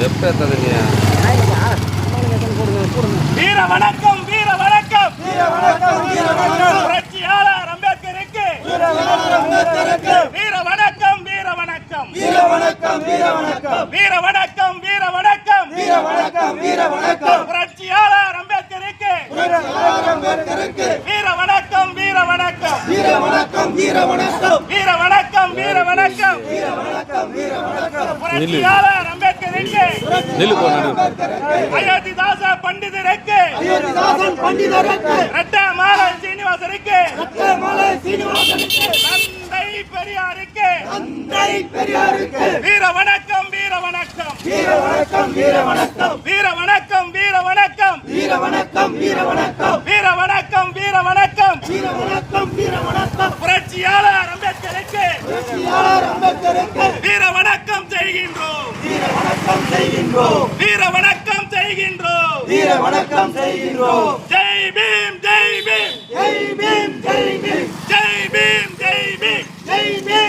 எப்ப தரீங்க? வீர வணக்கம் வீர வணக்கம் வீர வணக்கம் வீர வணக்கம் புரட்சியாளர் அம்பேத்கருக்கு வீர வணக்கம் வீர வணக்கம் வீர வணக்கம் வீர வணக்கம் வீர வணக்கம் வீர வணக்கம் வீர வணக்கம் வீர வணக்கம் வீர வணக்கம் புரட்சியாளர் அம்பேத்கருக்கு வீர அம்பேத்கருக்கு வீர வணக்கம் வீர வணக்கம் வீர வணக்கம் வீர வணக்கம் வீர வணக்கம் வீர வணக்கம் வீர வணக்கம் வீர வணக்கம் புரட்சியாளர் அம்பேத்கருக்கு அயோத்திதாச பண்டிதருக்கு அயோத்திதாசன் பண்டிதருக்கு ரெட்டமாலை சீனிவாசருக்கு ரெட்டமாலை சீனிவாசருக்கு தந்தை பெரியாருக்கு தந்தை பெரியாருக்கு வீர வணக்கம் வீர வணக்கம் வீர வணக்கம் வீர வணக்கம் வீர வணக்கம் வீர வணக்கம் வீர வணக்கம் வீர வணக்கம் வீர வணக்கம் வீர வணக்கம் வீர வணக்கம் வீர வணக்கம் புரட்சியாளர் அம்பேத்கருக்கு புரட்சியாளர் அம்பேத்கருக்கு வீர வணக்கம் செய்கின்றோம் வீர வணக்கம் செய்கின்றோம் வீர வணக்கம் செய்கின்றோம் வீர வணக்கம் செய்கின்றோம் ஜெய் பீம் ஜெய் பீம் ஜெய் பீம் ஜெய் பீம் ஜெய் பீம் ஜெய் பீம் ஜெய் பீம்